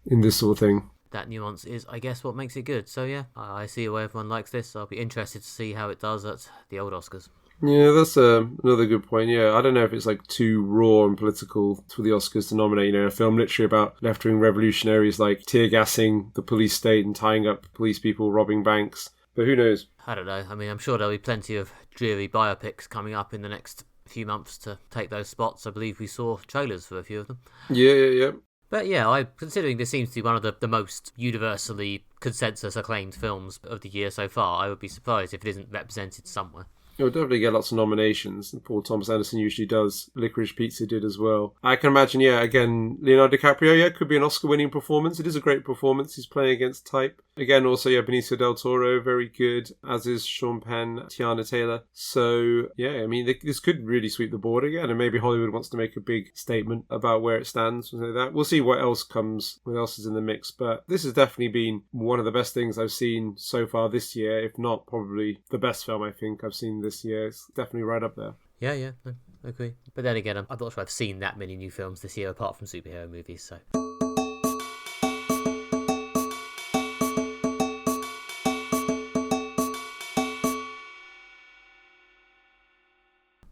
this sort of thing. That nuance is, I guess, what makes it good. So yeah, I see why everyone likes this. I'll be interested to see how it does at the old Oscars. Yeah, that's another good point. Yeah, I don't know if it's like too raw and political for the Oscars to nominate, a film literally about left-wing revolutionaries like tear-gassing the police state and tying up police people, robbing banks. But who knows? I don't know. I mean, I'm sure there'll be plenty of dreary biopics coming up in the next few months to take those spots. I believe we saw trailers for a few of them. Yeah. But yeah, considering this seems to be one of the most universally consensus acclaimed films of the year so far, I would be surprised if it isn't represented somewhere. It'll definitely get lots of nominations. Paul Thomas Anderson usually does. Licorice Pizza did as well. I can imagine, again, Leonardo DiCaprio, could be an Oscar-winning performance. It is a great performance. He's playing against type. Again, also, Benicio del Toro, very good, as is Sean Penn, Tiana Taylor. So, I mean, this could really sweep the board again, and maybe Hollywood wants to make a big statement about where it stands, something like that. We'll see what else is in the mix, but this has definitely been one of the best things I've seen so far this year, if not probably the best film I think I've seen this year. It's definitely right up there. Yeah, I agree. But then again, I'm not sure I've seen that many new films this year apart from superhero movies, so...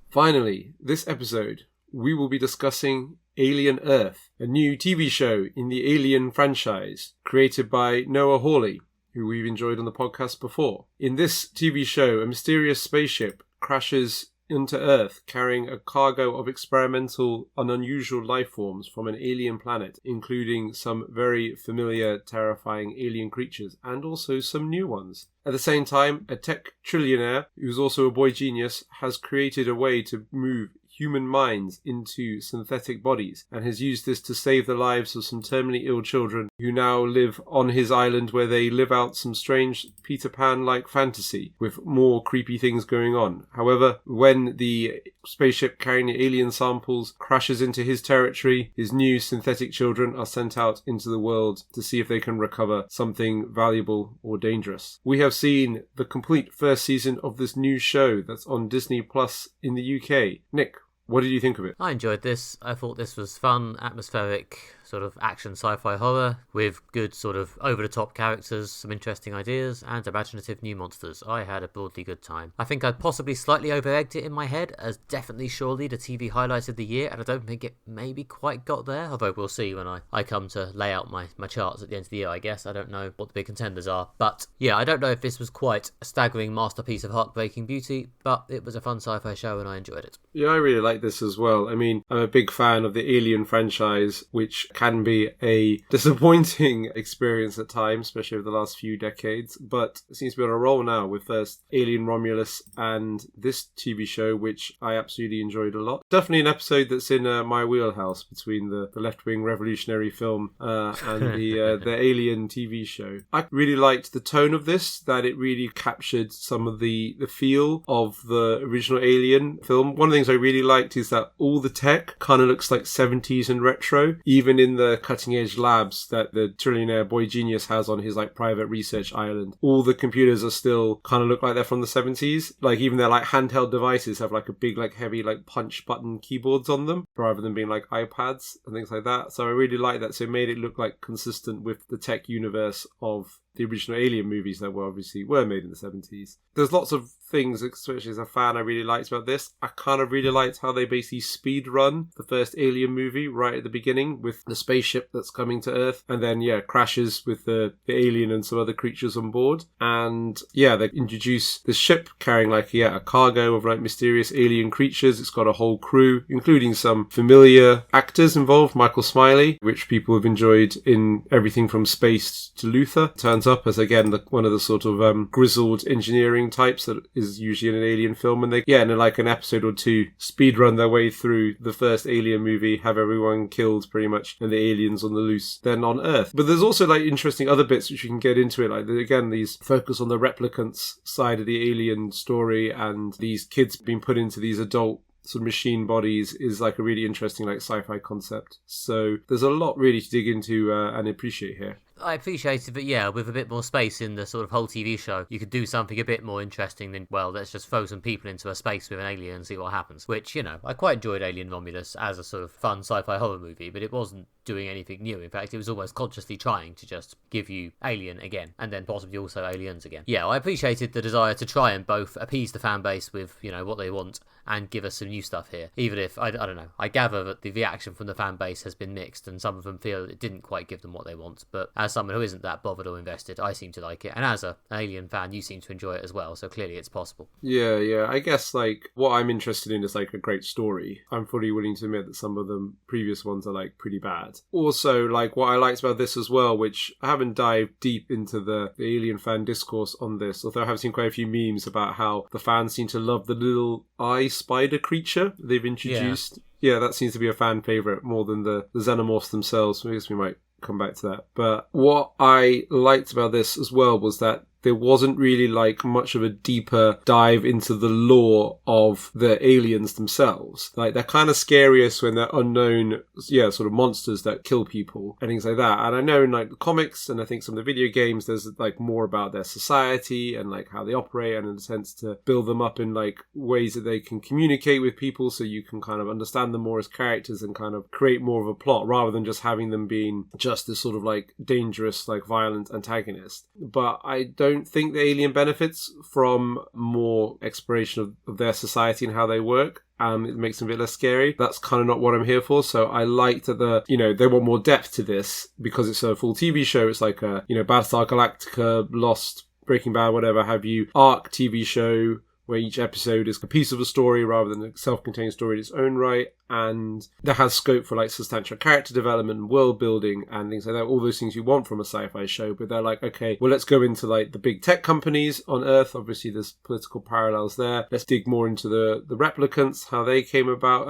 Finally, this episode, we will be discussing Alien Earth, a new TV show in the Alien franchise, created by Noah Hawley, who we've enjoyed on the podcast before. In this TV show, a mysterious spaceship crashes into Earth carrying a cargo of experimental and unusual life forms from an alien planet, including some very familiar, terrifying alien creatures and also some new ones. At the same time, a tech trillionaire, who's also a boy genius, has created a way to move human minds into synthetic bodies and has used this to save the lives of some terminally ill children who now live on his island, where they live out some strange Peter Pan-like fantasy with more creepy things going on. However, when the spaceship carrying the alien samples crashes into his territory, his new synthetic children are sent out into the world to see if they can recover something valuable or dangerous. We have seen the complete first season of this new show that's on Disney Plus in the UK. Nick, what did you think of it? I enjoyed this. I thought this was fun, atmospheric, sort of action sci-fi horror with good sort of over-the-top characters, some interesting ideas, and imaginative new monsters. I had a broadly good time. I think I'd possibly slightly over-egged it in my head as definitely surely the TV highlight of the year, and I don't think it maybe quite got there, although we'll see when I come to lay out my charts at the end of the year, I guess. I don't know what the big contenders are. But yeah, I don't know if this was quite a staggering masterpiece of heartbreaking beauty, but it was a fun sci-fi show and I enjoyed it. Yeah, I really like this as well. I mean, I'm a big fan of the Alien franchise, which can be a disappointing experience at times, especially over the last few decades, but it seems to be on a roll now with first Alien Romulus and this TV show, which I absolutely enjoyed a lot. Definitely an episode that's in my wheelhouse between the left-wing revolutionary film and the Alien TV show. I really liked the tone of this, that it really captured some of the feel of the original Alien film. One of the things I really liked is that all the tech kind of looks like 70s and retro, even in the cutting edge labs that the trillionaire boy genius has on his like private research island. All the computers are still kind of look like they're from the 70s. Like even their like handheld devices have like a big like heavy like punch button keyboards on them rather than being like iPads and things like that. So I really like that. So it made it look like consistent with the tech universe of the original Alien movies that were made in the 70s. There's lots of things, especially as a fan, I really liked about this. I kind of really liked how they basically speed run the first Alien movie right at the beginning with the spaceship that's coming to Earth and then crashes with the alien and some other creatures on board. And they introduce the ship carrying a cargo of like mysterious alien creatures. It's got a whole crew, including some familiar actors involved. Michael Smiley, which people have enjoyed in everything from Space to Luther, turns comes up as, again, one of the sort of grizzled engineering types that is usually in an Alien film. And they, in like an episode or two, speed run their way through the first Alien movie, have everyone killed pretty much, and the aliens on the loose then on Earth. But there's also like interesting other bits which you can get into it. Like, again, these focus on the replicants side of the Alien story, and these kids being put into these adult sort of machine bodies is like a really interesting like sci-fi concept. So there's a lot really to dig into and appreciate here. I appreciate it, but yeah, with a bit more space in the sort of whole TV show, you could do something a bit more interesting than, well, let's just throw some people into a space with an alien and see what happens. Which, I quite enjoyed Alien Romulus as a sort of fun sci-fi horror movie, but it wasn't doing anything new. In fact, it was almost consciously trying to just give you Alien again, and then possibly also Aliens again. Yeah, I appreciated the desire to try and both appease the fan base with, what they want, and give us some new stuff here. Even if, I don't know, I gather that the reaction from the fan base has been mixed, and some of them feel it didn't quite give them what they want, but as someone who isn't that bothered or invested, I seem to like it, and as an Alien fan, you seem to enjoy it as well, so clearly it's possible. Yeah, I guess like what I'm interested in is like a great story. I'm fully willing to admit that some of the previous ones are like pretty bad. Also, like what I liked about this as well, which I haven't dived deep into the Alien fan discourse on this, although I have seen quite a few memes about how the fans seem to love the little eye spider creature they've introduced. Yeah, that seems to be a fan favourite more than the xenomorphs themselves. I guess we might come back to that. But what I liked about this as well was that there wasn't really like much of a deeper dive into the lore of the aliens themselves. Like, they're kind of scariest when they're unknown, sort of monsters that kill people and things like that. And I know in like the comics and I think some of the video games, there's like more about their society and like how they operate, and in a sense to build them up in like ways that they can communicate with people, so you can kind of understand them more as characters and kind of create more of a plot rather than just having them being just this sort of like dangerous, like violent antagonist. But I don't think the Alien benefits from more exploration of their society and how they work. It makes them a bit less scary. That's kind of not what I'm here for. So I like that they want more depth to this because it's a full TV show. It's like a, Battlestar Galactica, Lost, Breaking Bad, whatever have you, arc TV show where each episode is a piece of a story rather than a self-contained story in its own right. And that has scope for like substantial character development, world building and things like that, all those things you want from a sci-fi show. But they're like, okay, well, let's go into like the big tech companies on Earth. Obviously there's political parallels there. Let's dig more into the replicants, how they came about.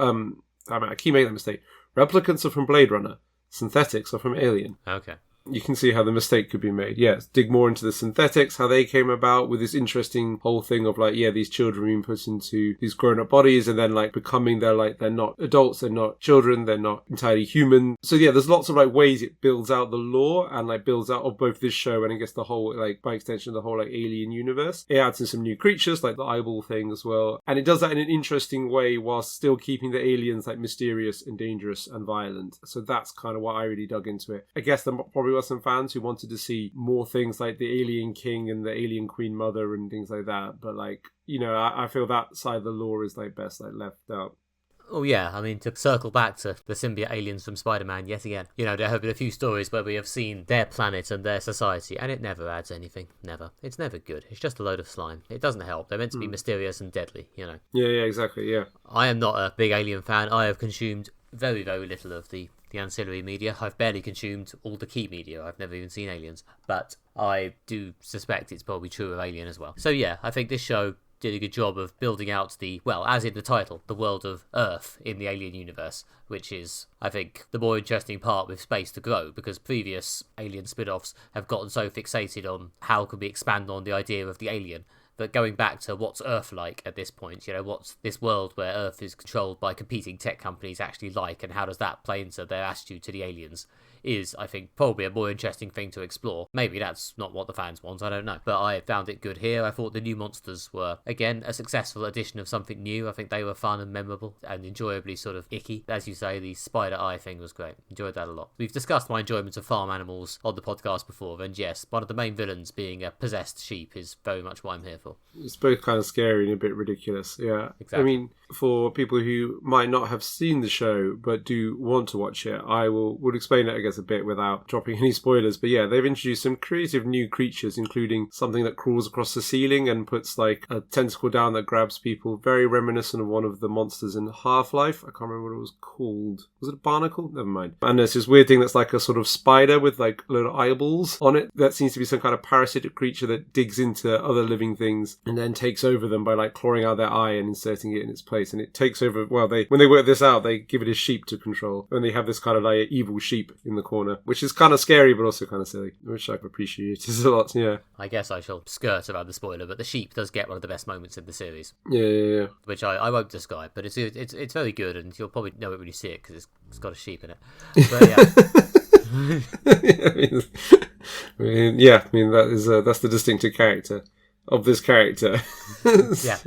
I keep making that mistake. Replicants are from Blade Runner. Synthetics are from Alien. Okay. You can see how the mistake could be made. Yes, dig more into the synthetics, how they came about with this interesting whole thing of like, these children being put into these grown-up bodies and then like becoming they're not adults, they're not children, they're not entirely human. So there's lots of like ways it builds out the lore and like builds out of both this show and I guess the whole, like by extension, the whole like Alien universe. It adds in some new creatures like the eyeball thing as well. And it does that in an interesting way whilst still keeping the aliens like mysterious and dangerous and violent. So that's kind of what I really dug into it. I guess there probably were some fans who wanted to see more things like the Alien King and the Alien Queen Mother and things like that, but like I feel that side of the lore is like best like left out. Oh yeah, I mean, to circle back to the symbiote aliens from Spider-Man yet again, there have been a few stories where we have seen their planet and their society, and it never adds anything. Never. It's never good. It's just a load of slime. It doesn't help. They're meant to be mysterious and deadly, Yeah, exactly, yeah. I am not a big Alien fan. I have consumed very, very little of the ancillary media. I've barely consumed all the key media. I've never even seen Aliens, but I do suspect it's probably true of Alien as well. So yeah, I think this show did a good job of building out as in the title, the world of Earth in the Alien universe, which is, I think, the more interesting part with space to grow, because previous Alien spin-offs have gotten so fixated on how can we expand on the idea of the alien. But going back to what's Earth like at this point, what's this world where Earth is controlled by competing tech companies actually like, and how does that play into their attitude to the aliens, is, I think, probably a more interesting thing to explore. Maybe that's not what the fans want, I don't know. But I found it good here. I thought the new monsters were, again, a successful addition of something new. I think they were fun and memorable and enjoyably sort of icky. As you say, the spider eye thing was great. Enjoyed that a lot. We've discussed my enjoyment of farm animals on the podcast before, and yes, one of the main villains being a possessed sheep is very much what I'm here for. for. It's both kind of scary and a bit ridiculous, yeah. Exactly. I mean, for people who might not have seen the show but do want to watch it, I would explain it, I guess, a bit without dropping any spoilers. But yeah, they've introduced some creative new creatures, including something that crawls across the ceiling and puts like a tentacle down that grabs people, very reminiscent of one of the monsters in Half-Life. I can't remember what it was called. Was it a barnacle? Never mind. And there's this weird thing that's like a sort of spider with like little eyeballs on it. That seems to be some kind of parasitic creature that digs into other living things and then takes over them by like clawing out their eye and inserting it in its place. And it takes over, well, when they work this out, they give it a sheep to control. And they have this kind of like evil sheep in the corner, which is kind of scary but also kind of silly, which I've appreciated a lot, yeah. I guess I shall skirt around the spoiler, but the sheep does get one of the best moments in the series. Yeah. Which I won't describe, but it's very good, and you'll probably know it when you see it because it's got a sheep in it. But yeah. I mean that's the distinctive character of this character. Yeah.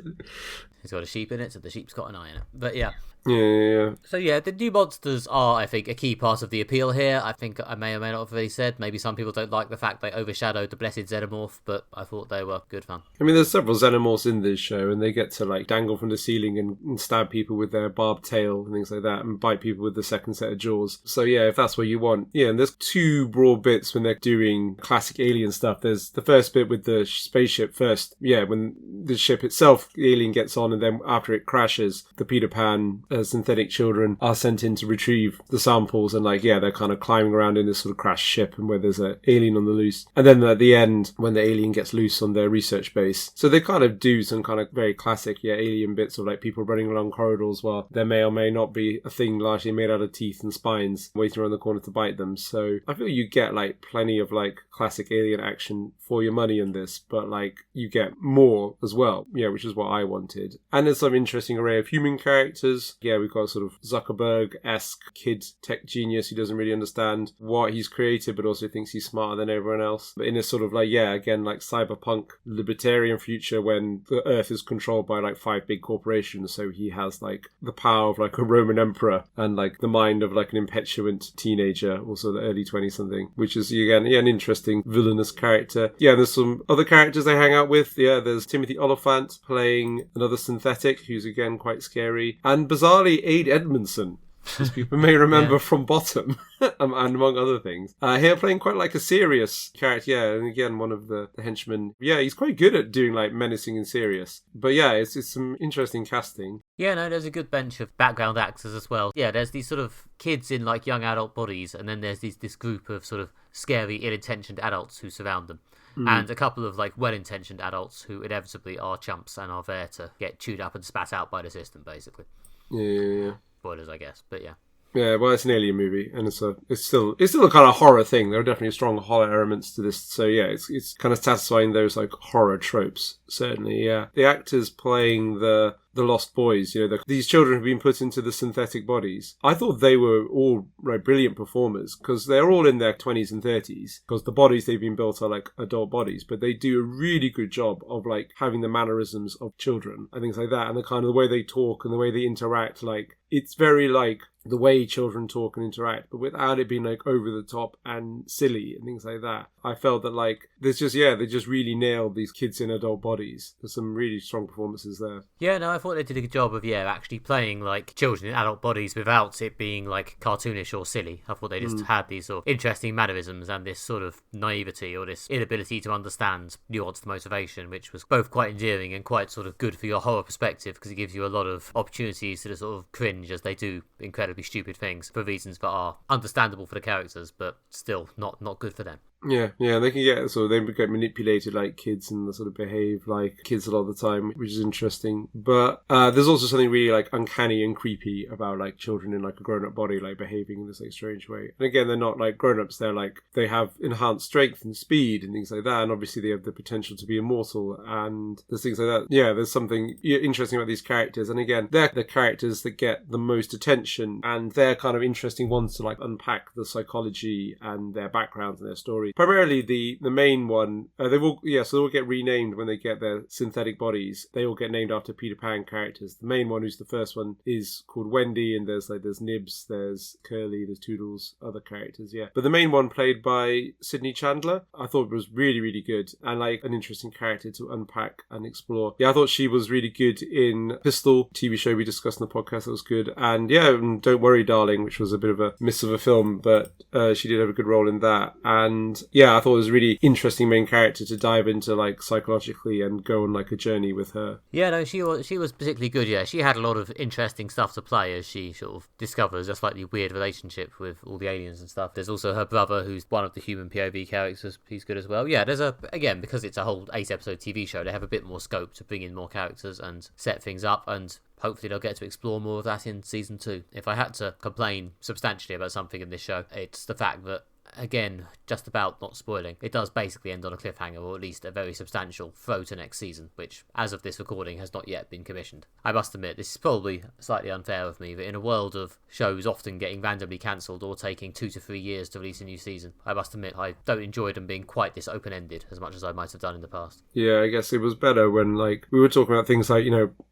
It's got a sheep in it, so the sheep's got an eye in it. But yeah. Yeah. So yeah, the new monsters are, I think, a key part of the appeal here. I think I may or may not have already said. Maybe some people don't like the fact they overshadowed the Blessed Xenomorph, but I thought they were good fun. I mean, there's several Xenomorphs in this show, and they get to like dangle from the ceiling and stab people with their barbed tail and things like that, and bite people with the second set of jaws. So yeah, if that's what you want. Yeah, and there's two broad bits when they're doing classic alien stuff. There's the first bit with the spaceship first. Yeah, when the ship itself, the alien gets on, and then after it crashes, the Peter Pan synthetic children are sent in to retrieve the samples, and like, yeah, they're kind of climbing around in this sort of crashed ship and where there's an alien on the loose. And then at the end, when the alien gets loose on their research base, so they kind of do some kind of very classic, yeah, alien bits of like people running along corridors while there may or may not be a thing largely made out of teeth and spines waiting around the corner to bite them. So I feel you get like plenty of like classic alien action for your money in this, but like you get more as well, yeah, which is what I wanted. And there's some interesting array of human characters. Yeah, we've got sort of Zuckerberg-esque kid tech genius who doesn't really understand what he's created but also thinks he's smarter than everyone else. But in a sort of like, yeah, again, like cyberpunk libertarian future when the earth is controlled by like 5 big corporations, so he has like the power of like a Roman emperor and like the mind of like an impetuous teenager, also the early 20 something, which is again, yeah, an interesting villainous character. Yeah, there's some other characters they hang out with. Yeah, there's Timothy Oliphant playing another synthetic who's again quite scary, and bizarrely Aid Edmondson, as people may remember from Bottom, and among other things. Here playing quite like a serious character, yeah, and again, one of the henchmen. Yeah, he's quite good at doing like menacing and serious. But yeah, it's some interesting casting. Yeah, no, there's a good bench of background actors as well. Yeah, there's these sort of kids in like young adult bodies, and then there's this group of sort of scary, ill-intentioned adults who surround them. And a couple of like well-intentioned adults who inevitably are chumps and are there to get chewed up and spat out by the system, basically. Yeah. Spoilers, I guess, but yeah. Yeah, well, it's an alien movie, and it's still a kind of horror thing. There are definitely strong horror elements to this, so yeah, it's kind of satisfying those like horror tropes. Certainly, yeah. The actors playing the lost boys, you know, these children have been put into the synthetic bodies. I thought they were all like brilliant performers because they're all in their 20s and 30s because the bodies they've been built are like adult bodies, but they do a really good job of like having the mannerisms of children and things like that, and the kind of the way they talk and the way they interact. Like it's very like the way children talk and interact, but without it being like over the top and silly and things like that. I felt that like they just really nailed these kids in adult bodies. There's some really strong performances there. Yeah, no, I thought they did a good job of actually playing like children in adult bodies without it being like cartoonish or silly. I thought they just had these sort of interesting mannerisms and this sort of naivety or this inability to understand nuanced motivation, which was both quite endearing and quite sort of good for your horror perspective because it gives you a lot of opportunities to sort of cringe as they do incredibly stupid things for reasons that are understandable for the characters but still not good for them. Yeah, they can get manipulated like kids and sort of behave like kids a lot of the time, which is interesting. But there's also something really like uncanny and creepy about like children in like a grown-up body like behaving in this like strange way. And again, they're not like grown-ups, they're like they have enhanced strength and speed and things like that, and obviously they have the potential to be immortal and there's things like that. Yeah, there's something interesting about these characters, and again, they're the characters that get the most attention and they're kind of interesting ones to like unpack the psychology and their backgrounds and their stories bodies. Primarily the main one, so they all get renamed when they get their synthetic bodies. They all get named after Peter Pan characters. The main one, who's the first one, is called Wendy, and there's Nibs, there's Curly, there's Toodles, other characters, yeah. But the main one, played by Sydney Chandler, I thought was really, really good, and like an interesting character to unpack and explore. Yeah, I thought she was really good in Pistol, TV show we discussed in the podcast. That was good. And yeah, Don't Worry Darling, which was a bit of a miss of a film, but she did have a good role in that. And yeah, I thought it was a really interesting main character to dive into, like, psychologically and go on like a journey with her. Yeah, no, she was particularly good. Yeah, she had a lot of interesting stuff to play as she sort of discovers a slightly weird relationship with all the aliens and stuff. There's also her brother, who's one of the human POV characters. He's good as well. Yeah, again, because it's a whole 8-episode TV show, they have a bit more scope to bring in more characters and set things up, and hopefully they'll get to explore more of that in season 2. If I had to complain substantially about something in this show, it's the fact that, again, just about not spoiling, it does basically end on a cliffhanger, or at least a very substantial throw to next season, which, as of this recording, has not yet been commissioned. I must admit, this is probably slightly unfair of me, that in a world of shows often getting randomly cancelled or taking 2 to 3 years to release a new season, I must admit I don't enjoy them being quite this open-ended as much as I might have done in the past. Yeah, I guess it was better when, like, we were talking about things like,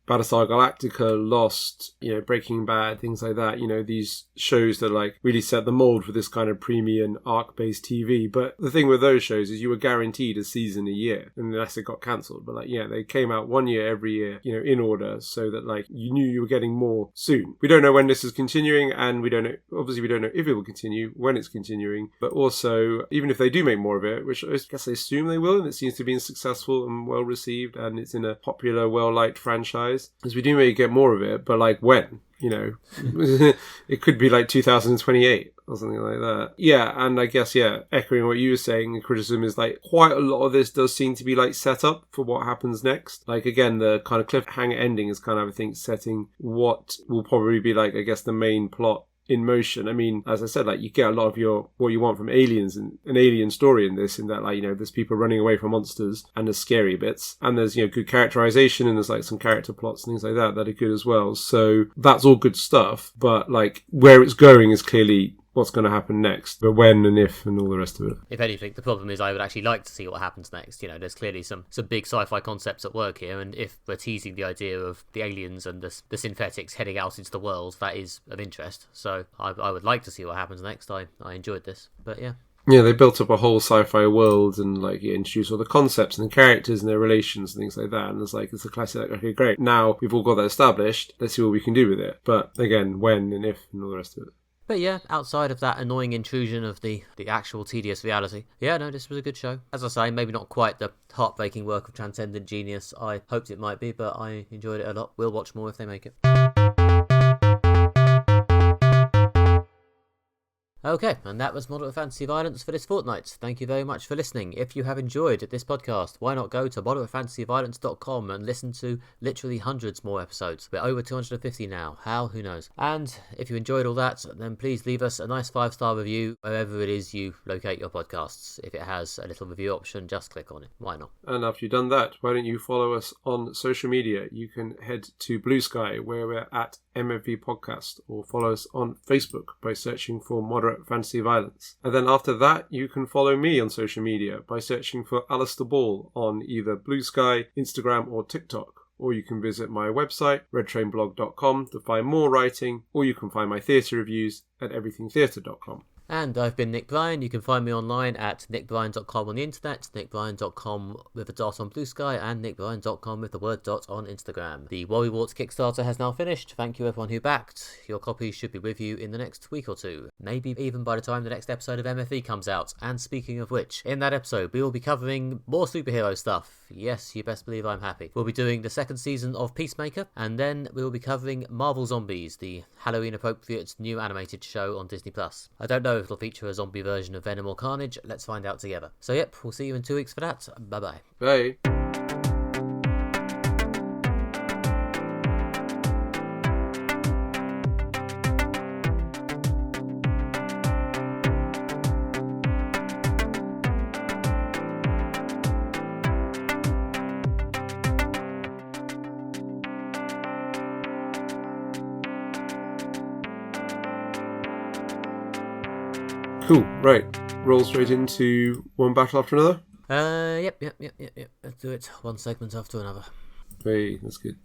Battlestar Galactica, Lost, Breaking Bad, things like that, these shows that, like, really set the mold for this kind of premium arc-based TV. But the thing with those shows is you were guaranteed a season a year, unless it got cancelled. But, like, yeah, they came out one year every year, in order, so that, like, you knew you were getting more soon. We don't know when this is continuing, and we don't know if it will continue, when it's continuing. But also, even if they do make more of it, which I guess they assume they will, and it seems to be successful and well received, and it's in a popular, well-liked franchise, as we do maybe get more of it, but, like, when? It could be like 2028 or something like that. Yeah, and I guess, echoing what you were saying, the criticism is, like, quite a lot of this does seem to be, like, set up for what happens next. Like, again, the kind of cliffhanger ending is kind of, I think, setting what will probably be, like, I guess, the main plot in motion. I mean, as I said, like, you get a lot of what you want from aliens and an alien story in this, in that, like, there's people running away from monsters, and there's scary bits, and there's, good characterization, and there's, like, some character plots and things like that are good as well. So that's all good stuff, but, like, where it's going is clearly what's going to happen next, but when and if and all the rest of it. If anything, the problem is I would actually like to see what happens next. There's clearly some big sci-fi concepts at work here, and if we're teasing the idea of the aliens and the synthetics heading out into the world, that is of interest. So I would like to see what happens next. I enjoyed this, but yeah. Yeah, they built up a whole sci-fi world and, like, introduced all the concepts and the characters and their relations and things like that. And it's a classic, like, okay, great. Now we've all got that established. Let's see what we can do with it. But again, when and if and all the rest of it. But yeah, outside of that annoying intrusion of the actual tedious reality, yeah, no, this was a good show. As I say, maybe not quite the heartbreaking work of transcendent genius I hoped it might be, but I enjoyed it a lot. We'll watch more if they make it. Okay, and that was Moderate Fantasy Violence for this fortnight. Thank you very much for listening. If you have enjoyed this podcast, why not go to moderatefantasyviolence.com and listen to literally hundreds more episodes. We're over 250 now. How? Who knows? And if you enjoyed all that, then please leave us a nice 5-star review wherever it is you locate your podcasts. If it has a little review option, just click on it. Why not? And after you've done that, why don't you follow us on social media? You can head to Blue Sky, where we're at MFV Podcast, or follow us on Facebook by searching for Moderate Fantasy Violence. And then after that, you can follow me on social media by searching for Alastair Ball on either Blue Sky, Instagram, or TikTok. Or you can visit my website, redtrainblog.com, to find more writing, or you can find my theatre reviews at everythingtheatre.com. And I've been Nick Bryan. You can find me online at nickbryan.com on the internet, nickbryan.com with a dot on Blue Sky, and nickbryan.com with the word dot on Instagram. The Worrywarts Kickstarter has now finished. Thank you everyone who backed. Your copy should be with you in the next week or two. Maybe even by the time the next episode of MFV comes out. And speaking of which, in that episode we will be covering more superhero stuff. Yes, you best believe I'm happy. We'll be doing the second season of Peacemaker, and then we'll be covering Marvel Zombies, the Halloween-appropriate new animated show on Disney+. I don't know if it'll feature a zombie version of Venom or Carnage. Let's find out together. So yep, we'll see you in 2 weeks for that. Bye-bye. Bye. Cool, right. roll straight into one battle after another? Yep. Let's do it. One segment after another. Hey, that's good.